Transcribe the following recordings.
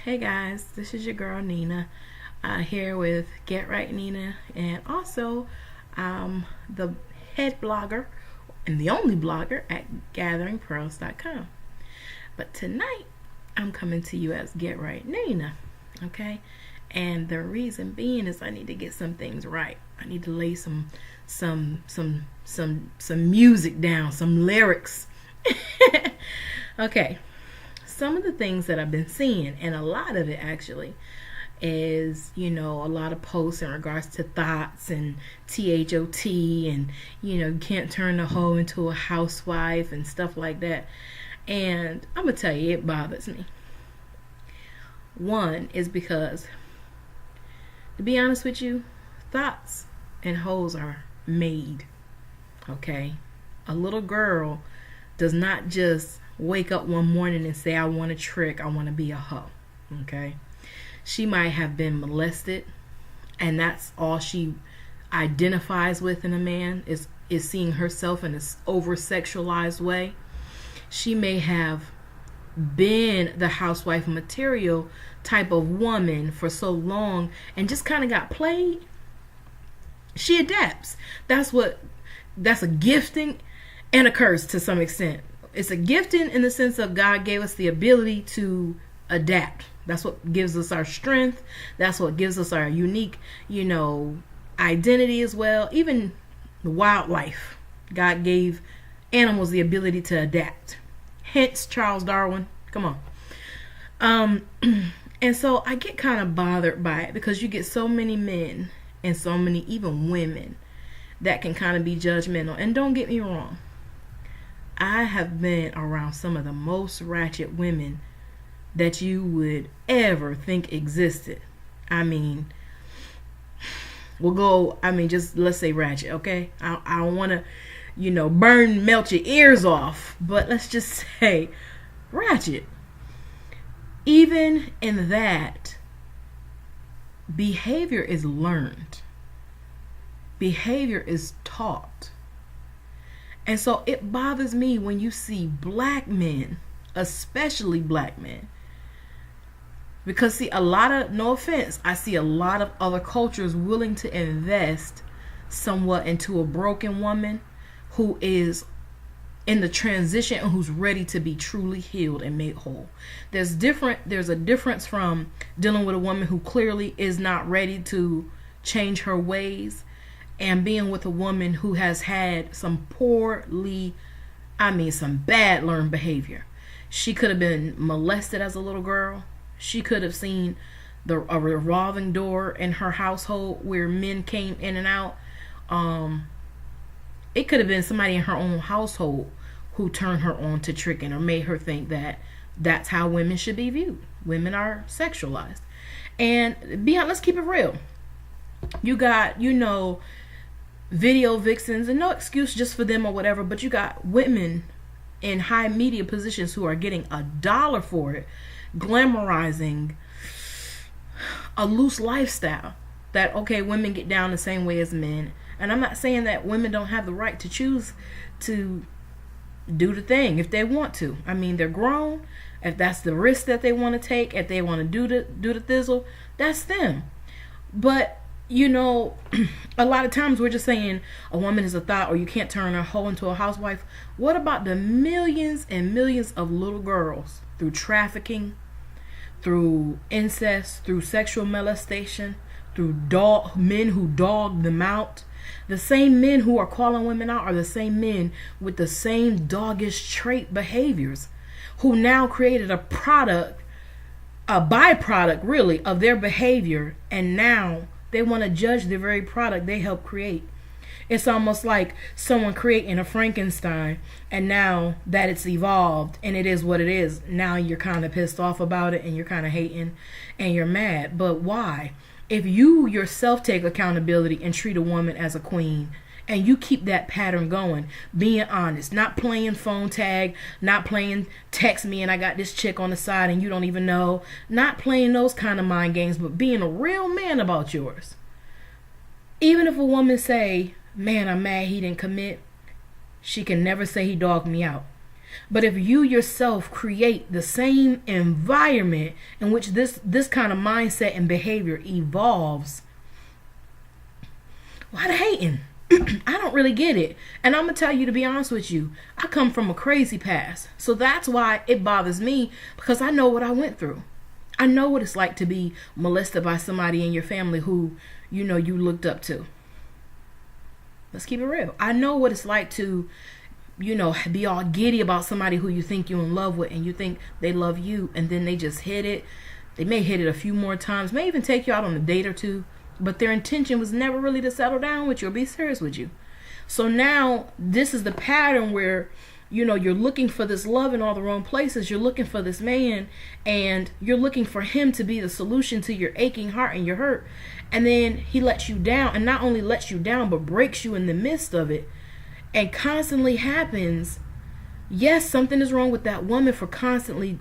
Hey guys, this is your girl Nina, here with Get Right Nina, and also the head blogger and the only blogger at gatheringpearls.com. But tonight I'm coming to you as Get Right Nina, okay? And the reason being is I need to get some things right. I need to lay some music down, some lyrics. Okay. Some of the things that I've been seeing, and a lot of it actually, is, a lot of posts in regards to thoughts and THOT and, you can't turn a hoe into a housewife and stuff like that. And I'm going to tell you, it bothers me. One is because, to be honest with you, thoughts and hoes are made, okay? A little girl does not just wake up one morning and say, I want a trick, I want to be a hoe, okay? She might have been molested, and that's all she identifies with in a man is seeing herself in this over-sexualized way. She may have been the housewife material type of woman for so long and just kind of got played. She adapts. That's a gifting and a curse to some extent. It's a gifting in the sense of God gave us the ability to adapt. That's what gives us our strength. That's what gives us our unique, identity as well. Even the wildlife, God gave animals the ability to adapt. Hence Charles Darwin. Come on. And so I get kind of bothered by it because you get so many men and so many even women that can kind of be judgmental. And don't get me wrong, I have been around some of the most ratchet women that you would ever think existed. Just let's say ratchet, okay? I don't want to, melt your ears off, but let's just say ratchet. Even in that, behavior is learned. Behavior is taught. And so it bothers me when you see black men, especially black men. Because no offense, I see a lot of other cultures willing to invest somewhat into a broken woman who is in the transition and who's ready to be truly healed and made whole. There's a difference from dealing with a woman who clearly is not ready to change her ways and being with a woman who has had some bad learned behavior. She could have been molested as a little girl. She could have seen a revolving door in her household where men came in and out. It could have been somebody in her own household who turned her on to tricking or made her think that that's how women should be viewed. Women are sexualized. And let's keep it real. You got, video vixens, and no excuse just for them or whatever, but you got women in high media positions who are getting $1 for it, glamorizing a loose lifestyle that, okay, women get down the same way as men. And I'm not saying that women don't have the right to choose to do the thing if they want to. They're grown. If that's the risk that they want to take, if they want to do the thizzle, that's them. But a lot of times we're just saying a woman is a thought or you can't turn a hoe into a housewife. What about the millions and millions of little girls through trafficking, through incest, through sexual molestation, through men who dog them out? The same men who are calling women out are the same men with the same doggish trait behaviors who now created a byproduct really of their behavior, and now they want to judge the very product they helped create. It's almost like someone creating a Frankenstein, and now that it's evolved and it is what it is, now you're kind of pissed off about it and you're kind of hating and you're mad. But why? If you yourself take accountability and treat a woman as a queen, and you keep that pattern going, being honest, not playing phone tag, not playing text me and I got this chick on the side and you don't even know, not playing those kind of mind games, but being a real man about yours. Even if a woman say, man, I'm mad he didn't commit, she can never say he dogged me out. But if you yourself create the same environment in which this kind of mindset and behavior evolves, why the hating? I don't really get it. And I'm going to tell you, to be honest with you, I come from a crazy past. So that's why it bothers me, because I know what I went through. I know what it's like to be molested by somebody in your family who, you know, you looked up to. Let's keep it real. I know what it's like to, you know, be all giddy about somebody who you think you're in love with and you think they love you, and then they just hit it. They may hit it a few more times, may even take you out on a date or two, but their intention was never really to settle down with you or be serious with you. So now this is the pattern where, you know, you're looking for this love in all the wrong places. You're looking for this man, and you're looking for him to be the solution to your aching heart and your hurt. And then he lets you down, and not only lets you down, but breaks you in the midst of it. And constantly happens. Yes, something is wrong with that woman for constantly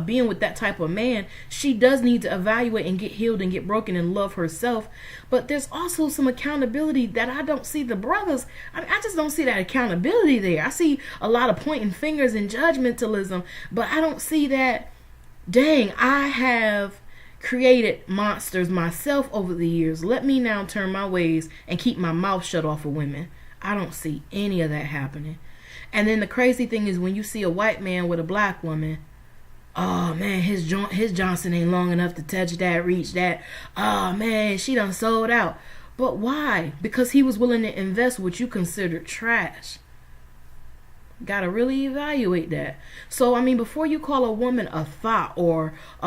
being with that type of man. She does need to evaluate and get healed and get broken and love herself. But there's also some accountability that I don't see the brothers. I just don't see that accountability there. I see a lot of pointing fingers and judgmentalism, but I don't see that, dang, I have created monsters myself over the years. Let me now turn my ways and keep my mouth shut off of women. I don't see any of that happening. And then the crazy thing is, when you see a white man with a black woman, oh man, his Johnson ain't long enough to touch that, reach that. Oh man, she done sold out. But why? Because he was willing to invest what you considered trash. Gotta really evaluate that. So I mean, before you call a woman a thought or a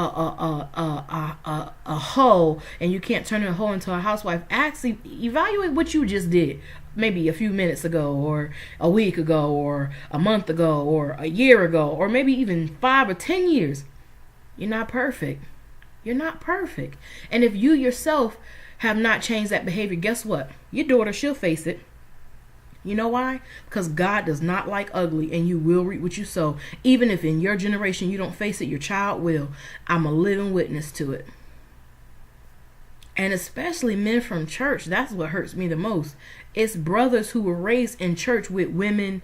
hoe, and you can't turn a hoe into a housewife, actually evaluate what you just did. Maybe a few minutes ago, or a week ago, or a month ago, or a year ago, or maybe even 5 or 10 years. You're not perfect. You're not perfect. And if you yourself have not changed that behavior, guess what? Your daughter, she'll face it. You know why? Because God does not like ugly, and you will reap what you sow. Even if in your generation you don't face it, your child will. I'm a living witness to it. And especially men from church, that's what hurts me the most. It's brothers who were raised in church with women,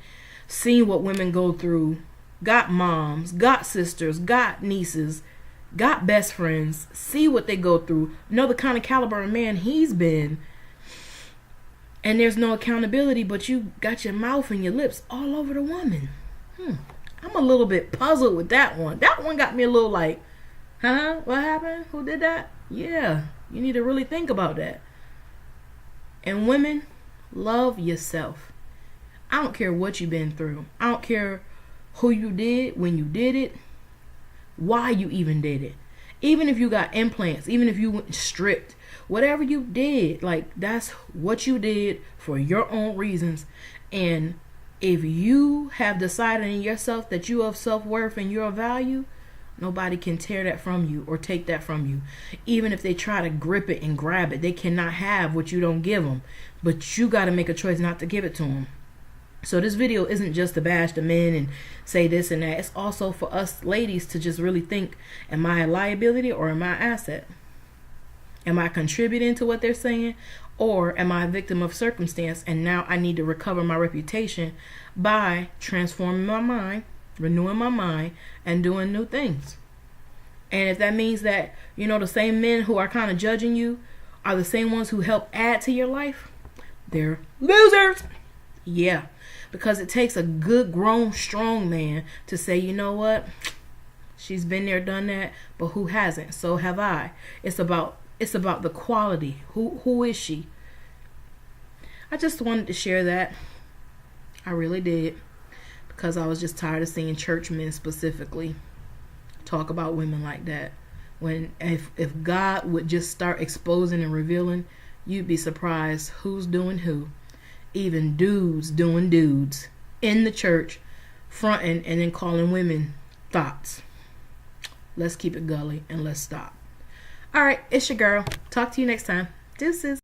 seeing what women go through, got moms, got sisters, got nieces, got best friends, see what they go through, know the kind of caliber of man he's been, and there's no accountability, but you got your mouth and your lips all over the woman. I'm a little bit puzzled with that one. That one got me a little like, huh? What happened? Who did that? Yeah. You need to really think about that. And women, love yourself. I don't care what you've been through. I don't care who you did, when you did it, why you even did it. Even if you got implants, even if you went stripped, whatever you did, like, that's what you did for your own reasons. And if you have decided in yourself that you have self-worth and you're of value, nobody can tear that from you or take that from you. Even if they try to grip it and grab it, they cannot have what you don't give them. But you got to make a choice not to give it to them. So this video isn't just to bash the men and say this and that. It's also for us ladies to just really think, am I a liability or am I an asset? Am I contributing to what they're saying? Or am I a victim of circumstance, and now I need to recover my reputation by transforming my mind, renewing my mind, and doing new things. And if that means that, you know, the same men who are kind of judging you are the same ones who help add to your life, they're losers. Yeah, because it takes a good, grown, strong man to say, you know what, she's been there, done that, but who hasn't? So have I. It's about the quality. Who is she? I just wanted to share that. I really did. Because I was just tired of seeing church men specifically talk about women like that. When if God would just start exposing and revealing, you'd be surprised who's doing who. Even dudes doing dudes in the church, fronting and then calling women thoughts. Let's keep it gully and let's stop. All right, it's your girl. Talk to you next time. Deuces.